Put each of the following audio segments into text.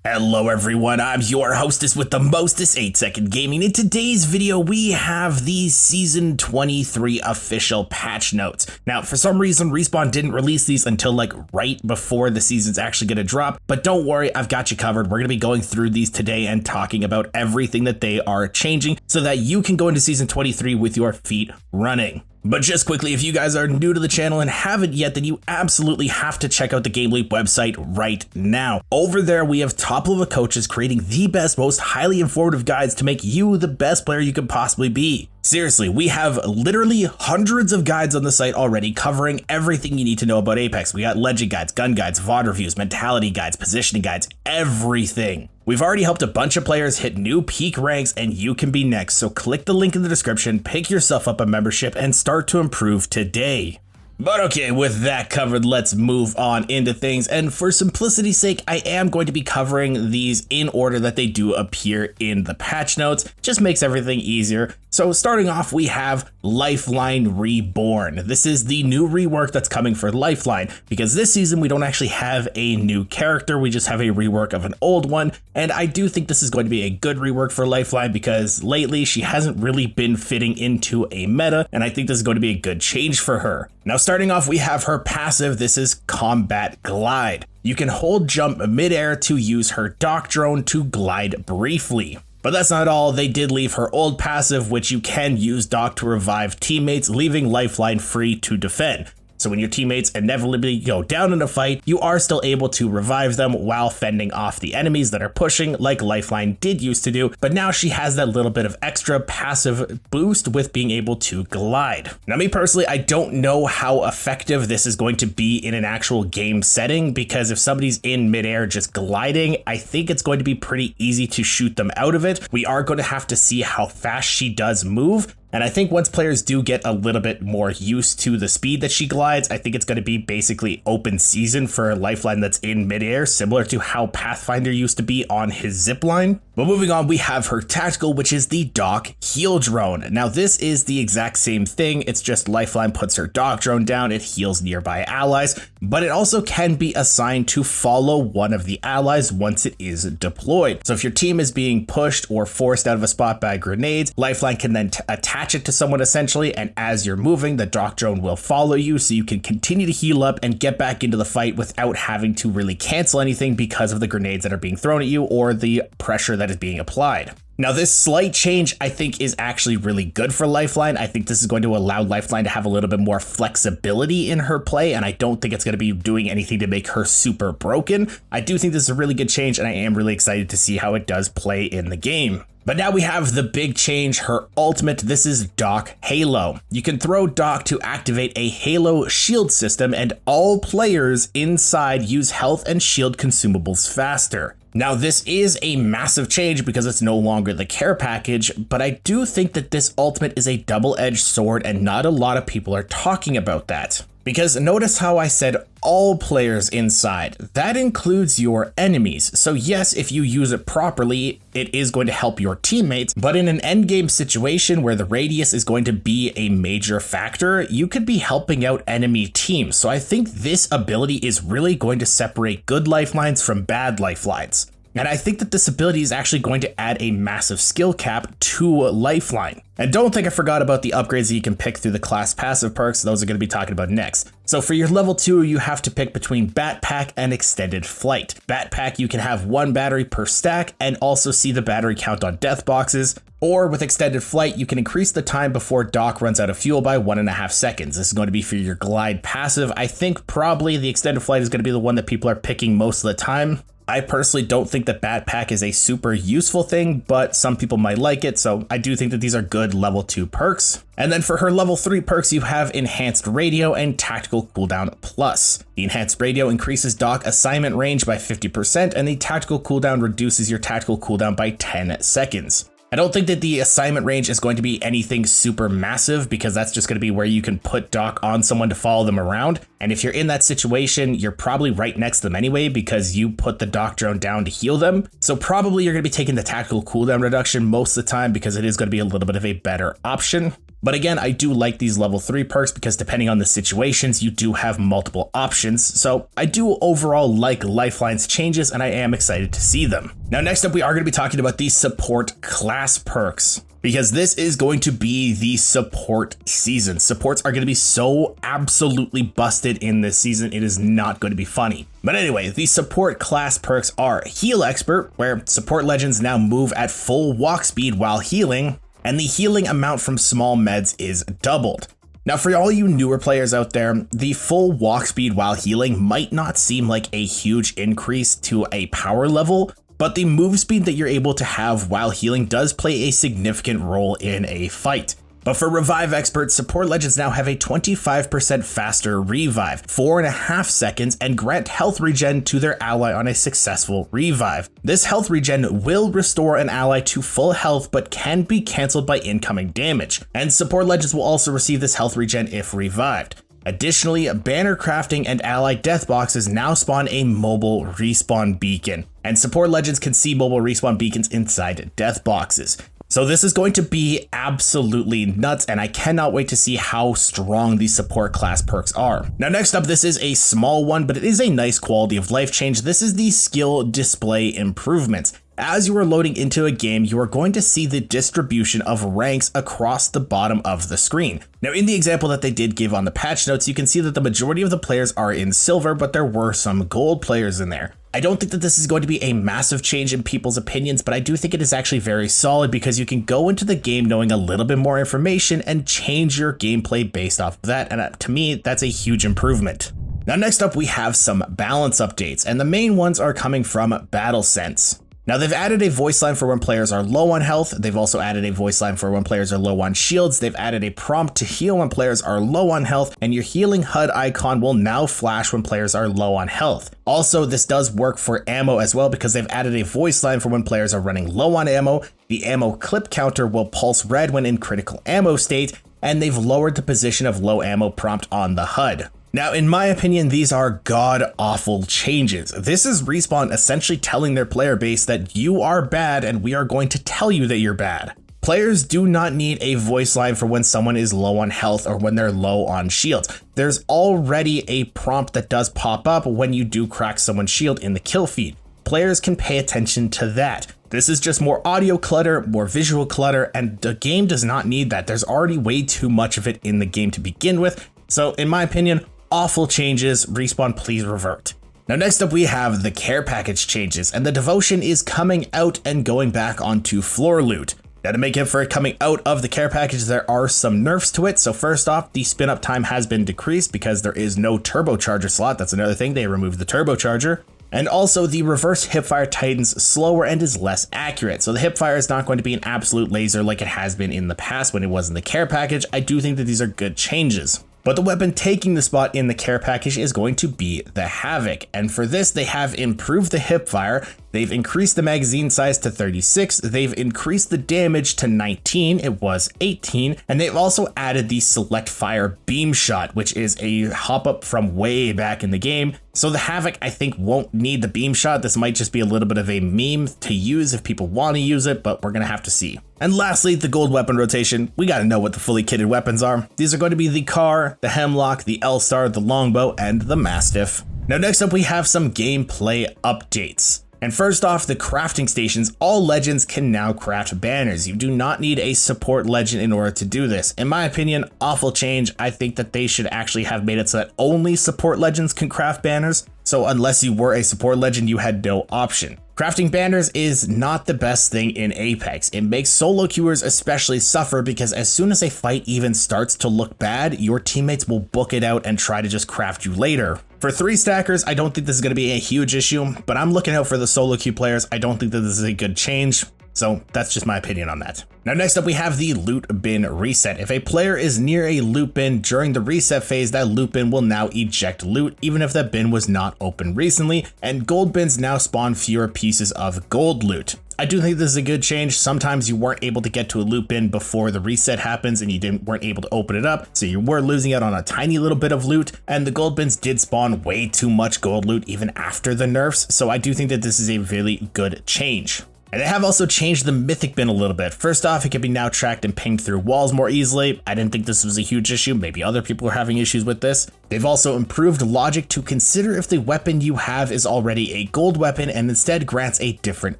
Hello everyone, I'm your hostess with the mostest, 8-Second Gaming. In today's video, we have the Season 23 official patch notes. Now, for some reason, Respawn didn't release these until like right before the season's actually gonna drop, but don't worry, I've got you covered. We're gonna be going through these today and talking about everything that they are changing so that you can go into Season 23 with your feet running. But just quickly, if you guys are new to the channel and haven't yet, then you absolutely have to check out the GameLeap website right now. Over there, we have top-level coaches creating the best, most highly informative guides to make you the best player you could possibly be. Seriously, we have literally hundreds of guides on the site already covering everything you need to know about Apex. We got legend guides, gun guides, VOD reviews, mentality guides, positioning guides, everything. We've already helped a bunch of players hit new peak ranks and you can be next, so click the link in the description, pick yourself up a membership, and start to improve today. But okay, with that covered, let's move on into things, and for simplicity's sake, I am going to be covering these in order that they do appear in the patch notes. Just makes everything easier. So starting off, we have Lifeline Reborn. This is the new rework that's coming for Lifeline, because this season we don't actually have a new character, we just have a rework of an old one, and I do think this is going to be a good rework for Lifeline because lately she hasn't really been fitting into a meta, and I think this is going to be a good change for her. Now starting off, we have her passive. This is Combat Glide. You can hold jump midair to use her dock drone to glide briefly. But that's not all, they did leave her old passive, which you can use dock to revive teammates, leaving Lifeline free to defend. So when your teammates inevitably go down in a fight, you are still able to revive them while fending off the enemies that are pushing, like Lifeline did used to do, but now she has that little bit of extra passive boost with being able to glide. Now me personally, I don't know how effective this is going to be in an actual game setting, because if somebody's in midair just gliding, I think it's going to be pretty easy to shoot them out of it. We are going to have to see how fast she does move. And I think once players do get a little bit more used to the speed that she glides, I think it's going to be basically open season for a Lifeline that's in midair, similar to how Pathfinder used to be on his zipline. But moving on, we have her tactical, which is the dock heal drone. Now this is the exact same thing, it's just Lifeline puts her dock drone down, it heals nearby allies, but it also can be assigned to follow one of the allies once it is deployed. So if your team is being pushed or forced out of a spot by grenades, Lifeline can then attach it to someone essentially, and as you're moving, the dock drone will follow you so you can continue to heal up and get back into the fight without having to really cancel anything because of the grenades that are being thrown at you or the pressure that is being applied. Now this slight change I think is actually really good for Lifeline. I think this is going to allow Lifeline to have a little bit more flexibility in her play, and I don't think it's going to be doing anything to make her super broken. I do think this is a really good change, and I am really excited to see how it does play in the game. But now we have the big change, her ultimate. This is Dock Halo. You can throw Dock to activate a Halo shield system, and all players inside use health and shield consumables faster. Now this is a massive change because it's no longer the care package, but I do think that this ultimate is a double-edged sword and not a lot of people are talking about that. Because notice how I said all players inside. That includes your enemies. So yes, if you use it properly, it is going to help your teammates, but in an endgame situation where the radius is going to be a major factor, you could be helping out enemy teams. So I think this ability is really going to separate good lifelines from bad lifelines. And I think that this ability is actually going to add a massive skill cap to Lifeline. And don't think I forgot about the upgrades that you can pick through the class passive perks. Those are going to be talking about next. So for your level 2, you have to pick between Backpack and Extended Flight. Backpack, you can have 1 battery per stack and also see the battery count on death boxes. Or with Extended Flight, you can increase the time before Dock runs out of fuel by 1.5 seconds. This is going to be for your glide passive. I think probably the Extended Flight is going to be the one that people are picking most of the time. I personally don't think that Backpack is a super useful thing, but some people might like it, so I do think that these are good level 2 perks. And then for her level 3 perks, you have Enhanced Radio and Tactical Cooldown Plus. The Enhanced Radio increases Dock assignment range by 50%, and the Tactical Cooldown reduces your tactical cooldown by 10 seconds. I don't think that the assignment range is going to be anything super massive because that's just going to be where you can put Dock on someone to follow them around. And if you're in that situation, you're probably right next to them anyway because you put the Dock drone down to heal them. So probably you're going to be taking the tactical cooldown reduction most of the time because it is going to be a little bit of a better option. But again, I do like these level 3 perks because depending on the situations, you do have multiple options. So I do overall like Lifeline's changes and I am excited to see them. Now, next up, we are going to be talking about the support class perks, because this is going to be the support season. Supports are going to be so absolutely busted in this season. It is not going to be funny. But anyway, the support class perks are Heal Expert, where support legends now move at full walk speed while healing, and the healing amount from small meds is doubled. Now, for all you newer players out there, the full walk speed while healing might not seem like a huge increase to a power level, but the move speed that you're able to have while healing does play a significant role in a fight. But for Revive Experts, support legends now have a 25% faster revive, 4.5 seconds, and grant health regen to their ally on a successful revive. This health regen will restore an ally to full health, but can be cancelled by incoming damage. And support legends will also receive this health regen if revived. Additionally, banner crafting and ally death boxes now spawn a mobile respawn beacon, and support legends can see mobile respawn beacons inside death boxes. So this is going to be absolutely nuts, and I cannot wait to see how strong these support class perks are. Now, next up, this is a small one, but it is a nice quality of life change. This is the skill display improvements. As you are loading into a game, you are going to see the distribution of ranks across the bottom of the screen. Now, in the example that they did give on the patch notes, you can see that the majority of the players are in silver, but there were some gold players in there. I don't think that this is going to be a massive change in people's opinions, but I do think it is actually very solid because you can go into the game knowing a little bit more information and change your gameplay based off of that. And to me, that's a huge improvement. Now, next up, we have some balance updates, and the main ones are coming from Battle Sense. Now, they've added a voice line for when players are low on health. They've also added a voice line for when players are low on shields. They've added a prompt to heal when players are low on health, and your healing HUD icon will now flash when players are low on health. Also, this does work for ammo as well because they've added a voice line for when players are running low on ammo. The ammo clip counter will pulse red when in critical ammo state, and they've lowered the position of low ammo prompt on the HUD. Now, in my opinion, these are god-awful changes. This is Respawn essentially telling their player base that you are bad and we are going to tell you that you're bad. Players do not need a voice line for when someone is low on health or when they're low on shields. There's already a prompt that does pop up when you do crack someone's shield in the kill feed. Players can pay attention to that. This is just more audio clutter, more visual clutter, and the game does not need that. There's already way too much of it in the game to begin with. So in my opinion, awful changes. Respawn, please revert. Now, next up, we have the care package changes, and the devotion is coming out and going back onto floor loot. Now, to make up for it coming out of the care package, there are some nerfs to it. So first off, the spin up time has been decreased because there is no turbocharger slot. That's another thing. They removed the turbocharger. And also the reverse hipfire tightens slower and is less accurate. So the hipfire is not going to be an absolute laser like it has been in the past when it was in the care package. I do think that these are good changes. But the weapon taking the spot in the care package is going to be the Havoc. And for this, they have improved the hipfire. They've increased the magazine size to 36. They've increased the damage to 19. It was 18. And they've also added the select fire beam shot, which is a hop up from way back in the game. So the Havoc, I think, won't need the beam shot. This might just be a little bit of a meme to use if people want to use it, but we're going to have to see. And lastly, the gold weapon rotation. We got to know what the fully kitted weapons are. These are going to be the Car, the Hemlock, the L-Star, the Longbow, and the Mastiff. Now, next up, we have some gameplay updates. And first off, the crafting stations. All legends can now craft banners. You do not need a support legend in order to do this. In my opinion, awful change. I think that they should actually have made it so that only support legends can craft banners. So unless you were a support legend, you had no option. Crafting banners is not the best thing in Apex. It makes solo queuers especially suffer because as soon as a fight even starts to look bad, your teammates will book it out and try to just craft you later. For 3 stackers, I don't think this is going to be a huge issue, but I'm looking out for the solo queue players. I don't think that this is a good change. So that's just my opinion on that. Now, next up, we have the loot bin reset. If a player is near a loot bin during the reset phase, that loot bin will now eject loot, even if that bin was not open recently, and gold bins now spawn fewer pieces of gold loot. I do think this is a good change. Sometimes you weren't able to get to a loot bin before the reset happens and you weren't able to open it up, so you were losing out on a tiny little bit of loot, and the gold bins did spawn way too much gold loot even after the nerfs, so I do think that this is a really good change. And they have also changed the mythic bin a little bit. First off, it can be now tracked and pinged through walls more easily. I didn't think this was a huge issue. Maybe other people are having issues with this. They've also improved logic to consider if the weapon you have is already a gold weapon and instead grants a different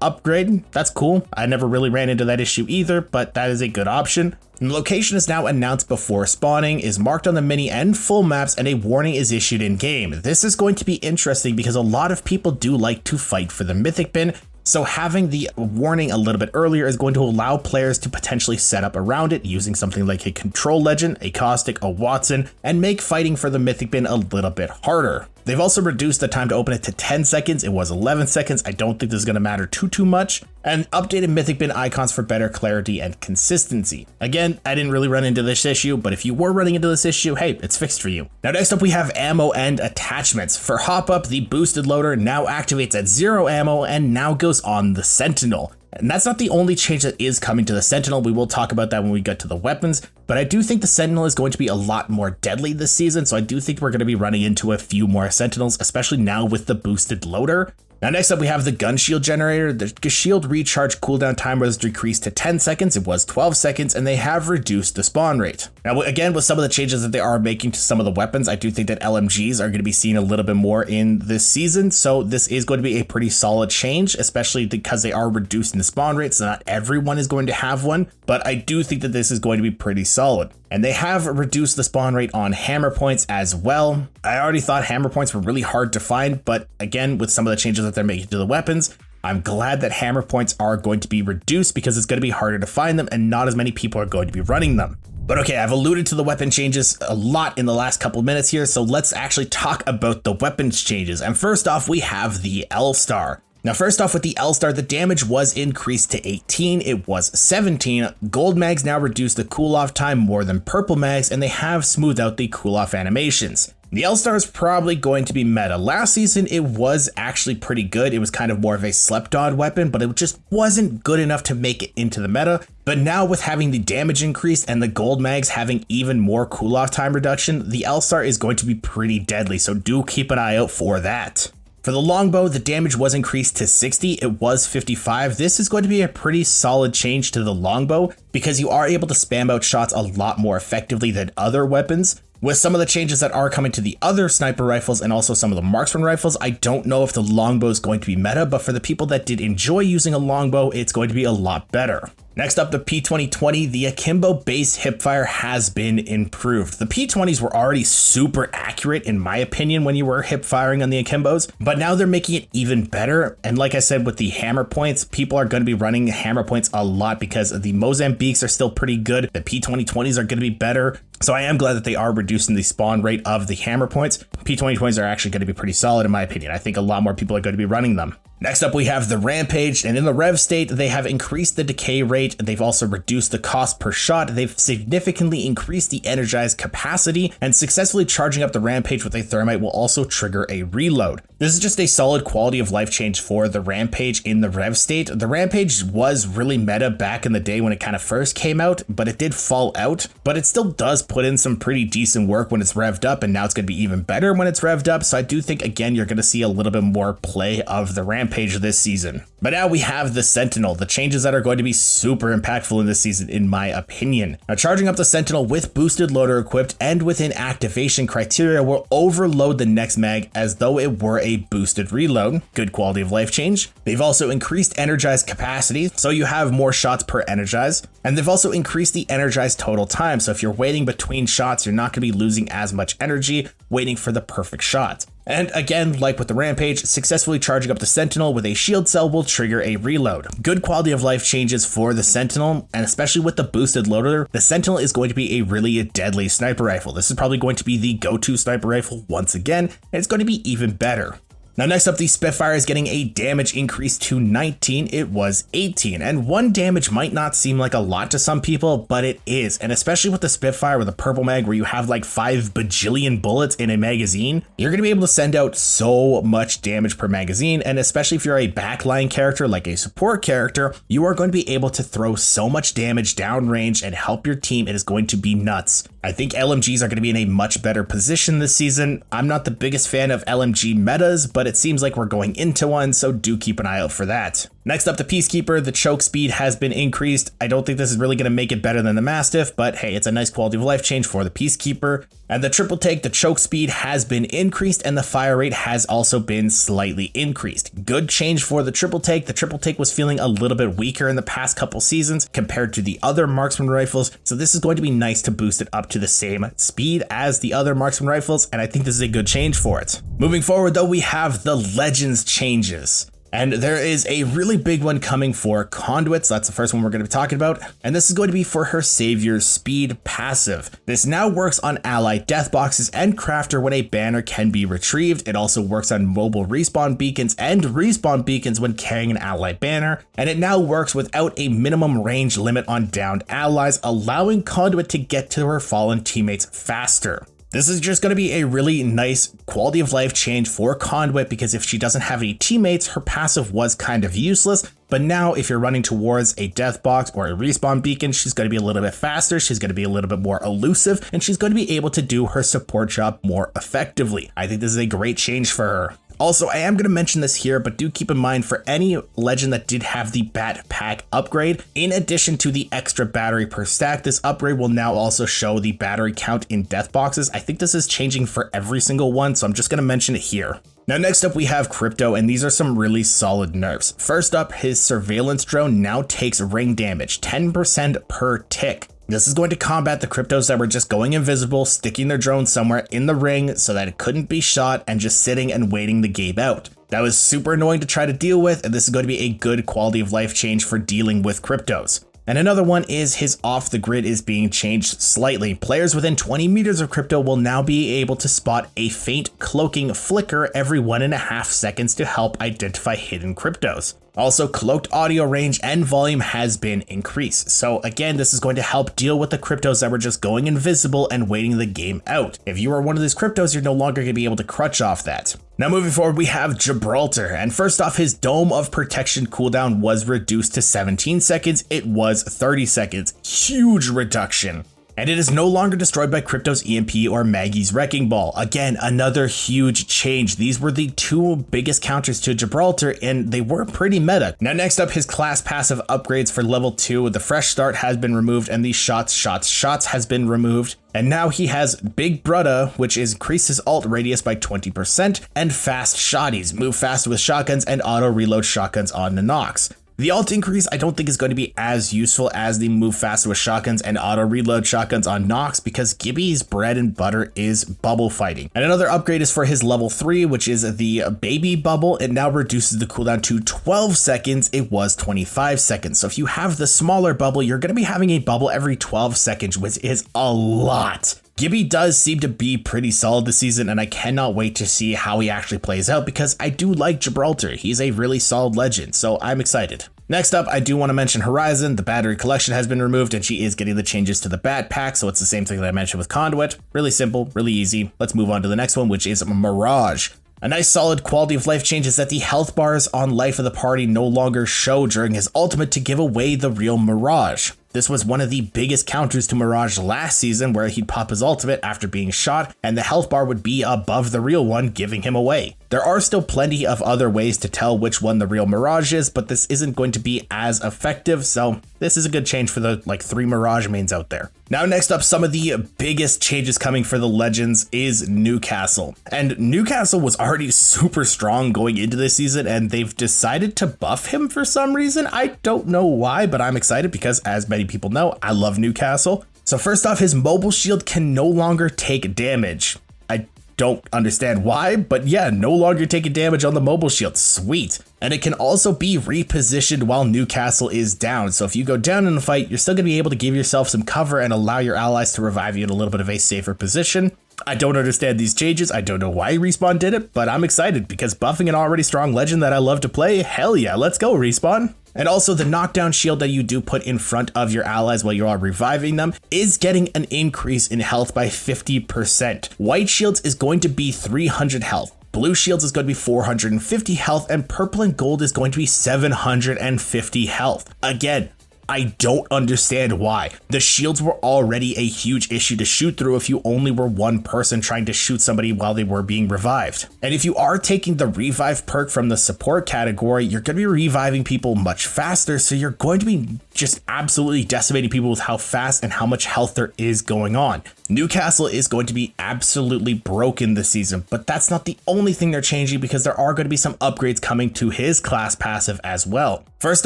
upgrade. That's cool. I never really ran into that issue either, but that is a good option. And the location is now announced before spawning, is marked on the mini and full maps, and a warning is issued in game. This is going to be interesting because a lot of people do like to fight for the mythic bin. So having the warning a little bit earlier is going to allow players to potentially set up around it using something like a control legend, a caustic, a Watson, and make fighting for the mythic bin a little bit harder. They've also reduced the time to open it to 10 seconds. It was 11 seconds. I don't think this is going to matter too much. And updated mythic bin icons for better clarity and consistency. Again, I didn't really run into this issue, but if you were running into this issue, hey, it's fixed for you. Now next up we have ammo and attachments. For hop up, the boosted loader now activates at 0 ammo and now goes on the Sentinel. And that's not the only change that is coming to the Sentinel. We will talk about that when we get to the weapons, but I do think the Sentinel is going to be a lot more deadly this season. So I do think we're going to be running into a few more Sentinels, especially now with the boosted loader. Now next up we have the gun shield generator. The shield recharge cooldown time was decreased to 10 seconds. It was 12 seconds, and they have reduced the spawn rate. Now again, with some of the changes that they are making to some of the weapons, I do think that LMGs are going to be seen a little bit more in this season. So this is going to be a pretty solid change, especially because they are reducing the spawn rate. So not everyone is going to have one, but I do think that this is going to be pretty solid. And they have reduced the spawn rate on hammer points as well. I already thought hammer points were really hard to find, but again, with some of the changes that they're making to the weapons, I'm glad that hammer points are going to be reduced because it's going to be harder to find them and not as many people are going to be running them. But okay, I've alluded to the weapon changes a lot in the last couple minutes here, so let's actually talk about the weapons changes. And first off, we have the L-Star. Now, first off with the L-Star, the damage was increased to 18, it was 17. Gold mags now reduce the cool-off time more than purple mags, and they have smoothed out the cool-off animations. The L-Star is probably going to be meta. Last season, it was actually pretty good. It was kind of more of a slept on weapon, but it just wasn't good enough to make it into the meta. But now with having the damage increased and the gold mags having even more cool-off time reduction, the L-Star is going to be pretty deadly, so do keep an eye out for that. For the longbow, the damage was increased to 60, it was 55. This is going to be a pretty solid change to the longbow because you are able to spam out shots a lot more effectively than other weapons. With some of the changes that are coming to the other sniper rifles and also some of the marksman rifles, I don't know if the longbow is going to be meta, but for the people that did enjoy using a longbow, it's going to be a lot better. Next up, the P2020, the akimbo base hipfire has been improved. The P20s were already super accurate in my opinion when you were hip firing on the akimbos, but now they're making it even better. And like I said, with the hammer points, people are going to be running hammer points a lot because the Mozambiques are still pretty good. The P2020s are going to be better. So I am glad that they are reducing the spawn rate of the hammer points. P2020s are actually going to be pretty solid in my opinion. I think a lot more people are going to be running them. Next up, we have the Rampage, and in the Rev state, they have increased the decay rate. They've also reduced the cost per shot. They've significantly increased the energized capacity, and successfully charging up the Rampage with a thermite will also trigger a reload. This is just a solid quality of life change for the Rampage in the Rev state. The Rampage was really meta back in the day when it kind of first came out, but it did fall out, but it still does put in some pretty decent work when it's revved up, and now it's going to be even better when it's revved up. So I do think, again, you're going to see a little bit more play of the Rampage this season. But now we have the Sentinel, the changes that are going to be super impactful in this season in my opinion. Now charging up the Sentinel with boosted loader equipped and within activation criteria will overload the next mag as though it were a boosted reload. Good quality of life change. They've also increased energized capacity, so you have more shots per energize. And they've also increased the energized total time, so if you're waiting between shots, you're not going to be losing as much energy waiting for the perfect shot. And again, like with the Rampage, successfully charging up the Sentinel with a shield cell will trigger a reload. Good quality of life changes for the Sentinel, and especially with the boosted loader, the Sentinel is going to be a really deadly sniper rifle. This is probably going to be the go-to sniper rifle once again, and it's going to be even better. Now next up, the Spitfire is getting a damage increase to 19, it was 18, and 1 damage might not seem like a lot to some people, but it is, and especially with the Spitfire with a purple mag where you have like 5 bajillion bullets in a magazine, you're going to be able to send out so much damage per magazine, and especially if you're a backline character like a support character, you are going to be able to throw so much damage downrange and help your team. It is going to be nuts. I think LMGs are going to be in a much better position this season. I'm not the biggest fan of LMG metas, but it seems like we're going into one, so do keep an eye out for that. Next up, the Peacekeeper. The choke speed has been increased. I don't think this is really going to make it better than the Mastiff, but hey, it's a nice quality of life change for the Peacekeeper. And the Triple Take, the choke speed has been increased and the fire rate has also been slightly increased. Good change for the Triple Take. The Triple Take was feeling a little bit weaker in the past couple seasons compared to the other marksman rifles, so this is going to be nice to boost it up to the same speed as the other marksman rifles, and I think this is a good change for it. Moving forward though, we have the Legends changes. And there is a really big one coming for Conduits. That's the first one we're going to be talking about. And this is going to be for her Savior's Speed passive. This now works on allied death boxes and crafter when a banner can be retrieved. It also works on mobile respawn beacons and respawn beacons when carrying an allied banner. And it now works without a minimum range limit on downed allies, allowing Conduit to get to her fallen teammates faster. This is just going to be a really nice quality of life change for Conduit, because if she doesn't have any teammates, her passive was kind of useless. But now if you're running towards a death box or a respawn beacon, she's going to be a little bit faster, she's going to be a little bit more elusive, and she's going to be able to do her support job more effectively. I think this is a great change for her. Also, I am going to mention this here, but do keep in mind for any legend that did have the Bat Pack upgrade, in addition to the extra battery per stack, this upgrade will now also show the battery count in death boxes. I think this is changing for every single one, so I'm just going to mention it here. Now next up we have Crypto, and these are some really solid nerfs. First up, his surveillance drone now takes ring damage, 10% per tick. This is going to combat the cryptos that were just going invisible, sticking their drone somewhere in the ring so that it couldn't be shot and just sitting and waiting the game out. That was super annoying to try to deal with, and this is going to be a good quality of life change for dealing with cryptos. And another one is his off the grid is being changed slightly. Players within 20 meters of Crypto will now be able to spot a faint cloaking flicker every 1.5 seconds to help identify hidden cryptos. Also, cloaked audio range and volume has been increased. So again, this is going to help deal with the cryptos that were just going invisible and waiting the game out. If you are one of these cryptos, you're no longer going to be able to crutch off that. Now moving forward, we have Gibraltar, and first off, his Dome of Protection cooldown was reduced to 17 seconds. It was 30 seconds. Huge reduction. And it is no longer destroyed by Crypto's EMP or Maggie's Wrecking Ball. Again, another huge change. These were the two biggest counters to Gibraltar, and they were pretty meta. Now next up, his class passive upgrades for level 2. The Fresh Start has been removed, and the Shots has been removed. And now he has Big Brudda, which increases ult radius by 20%, and Fast Shotties, move fast with shotguns and auto reload shotguns on the Nox. The ult increase I don't think is going to be as useful as the move faster with shotguns and auto reload shotguns on Nox, because Gibby's bread and butter is bubble fighting. And another upgrade is for his level 3, which is the baby bubble. It now reduces the cooldown to 12 seconds. It was 25 seconds. So if you have the smaller bubble, you're going to be having a bubble every 12 seconds, which is a lot. Gibby does seem to be pretty solid this season, and I cannot wait to see how he actually plays out, because I do like Gibraltar. He's a really solid legend, so I'm excited. Next up, I do want to mention Horizon. The battery collection has been removed, and she is getting the changes to the Bat Pack, so it's the same thing that I mentioned with Conduit. Really simple, really easy. Let's move on to the next one, which is Mirage. A nice solid quality of life change is that the health bars on Life of the Party no longer show during his ultimate to give away the real Mirage. This was one of the biggest counters to Mirage last season, where he'd pop his ultimate after being shot and the health bar would be above the real one, giving him away. There are still plenty of other ways to tell which one the real Mirage is, but this isn't going to be as effective, so this is a good change for the 3 Mirage mains out there. Now next up, some of the biggest changes coming for the Legends is Newcastle. And Newcastle was already super strong going into this season, and they've decided to buff him for some reason. I don't know why, but I'm excited because, as many people know, I love Newcastle. So first off, his mobile shield can no longer take damage. I don't understand why, but yeah, no longer taking damage on the mobile shield. Sweet. And it can also be repositioned while Newcastle is down. So if you go down in a fight, you're still going to be able to give yourself some cover and allow your allies to revive you in a little bit of a safer position. I don't understand these changes. I don't know why Respawn did it, but I'm excited because buffing an already strong legend that I love to play, hell yeah, let's go Respawn. And also the knockdown shield that you do put in front of your allies while you are reviving them is getting an increase in health by 50%. White shields is going to be 300 health. Blue shields is going to be 450 health, and purple and gold is going to be 750 health. Again, I don't understand why. The shields were already a huge issue to shoot through if you only were one person trying to shoot somebody while they were being revived. And if you are taking the revive perk from the support category, you're going to be reviving people much faster, so you're going to be just absolutely decimating people with how fast and how much health there is going on. Newcastle is going to be absolutely broken this season, but that's not the only thing they're changing, because there are going to be some upgrades coming to his class passive as well. First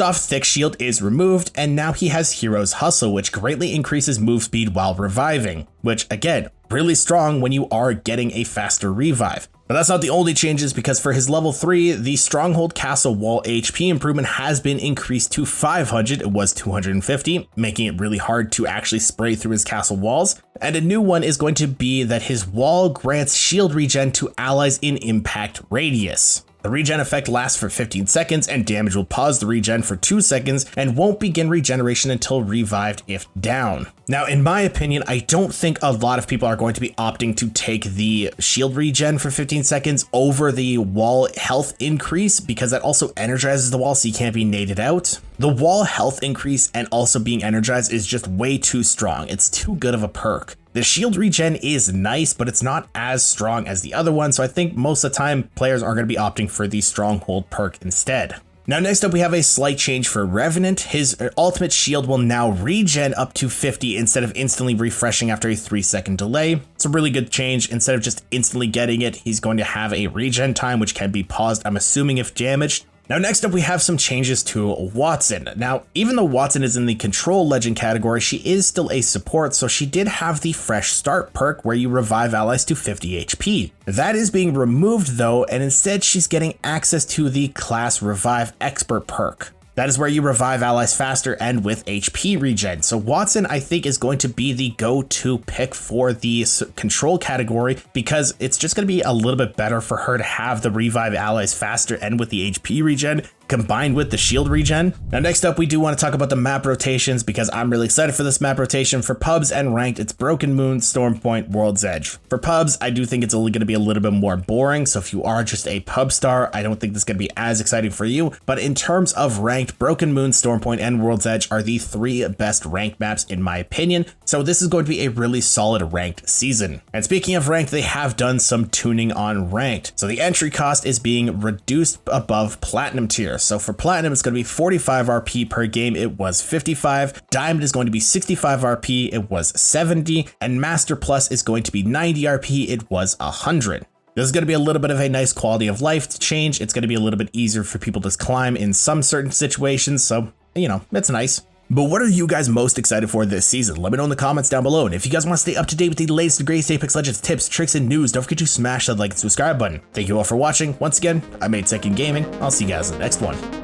off, Thick Shield is removed, and now he has Hero's Hustle, which greatly increases move speed while reviving, which again, really strong when you are getting a faster revive. But that's not the only changes, because for his level 3, the Stronghold Castle Wall HP improvement has been increased to 500, it was 250, making it really hard to actually spray through his castle walls. And a new one is going to be that his wall grants shield regen to allies in impact radius. The regen effect lasts for 15 seconds, and damage will pause the regen for 2 seconds and won't begin regeneration until revived if down. Now, in my opinion, I don't think a lot of people are going to be opting to take the shield regen for 15 seconds over the wall health increase, because that also energizes the wall so you can't be naded out. The wall health increase and also being energized is just way too strong. It's too good of a perk. The shield regen is nice, but it's not as strong as the other one, so I think most of the time players are going to be opting for the Stronghold perk instead. Now next up we have a slight change for Revenant. His ultimate shield will now regen up to 50 instead of instantly refreshing after a 3-second delay. It's a really good change. Instead of just instantly getting it, he's going to have a regen time which can be paused, I'm assuming, if damaged. Now next up we have some changes to Watson. Now even though Watson is in the Control Legend category, she is still a support, so she did have the Fresh Start perk where you revive allies to 50 HP. That is being removed though, and instead she's getting access to the Class Revive Expert perk. That is where you revive allies faster and with HP regen. So Watson, I think, is going to be the go-to pick for the control category, because it's just going to be a little bit better for her to have the revive allies faster and with the HP regen combined with the shield regen. Now next up we do want to talk about the map rotations, because I'm really excited for this map rotation. For pubs and ranked, it's Broken Moon, Stormpoint, World's Edge. For pubs, I do think it's only going to be a little bit more boring, so if you are just a pub star, I don't think this is going to be as exciting for you. But in terms of ranked, Broken Moon, Stormpoint, and World's Edge are the 3 best ranked maps in my opinion, so this is going to be a really solid ranked season. And speaking of ranked, they have done some tuning on ranked. So the entry cost is being reduced above Platinum tier. So for Platinum, it's going to be 45 RP per game, it was 55. Diamond is going to be 65 RP, it was 70. And Master Plus is going to be 90 RP, it was 100. This is going to be a little bit of a nice quality of life change. It's going to be a little bit easier for people to climb in some certain situations, so, you know, it's nice. But what are you guys most excited for this season? Let me know in the comments down below. And if you guys want to stay up to date with the latest and greatest Apex Legends tips, tricks, and news, don't forget to smash that like and subscribe button. Thank you all for watching. Once again, I'm 8 Second Gaming. I'll see you guys in the next one.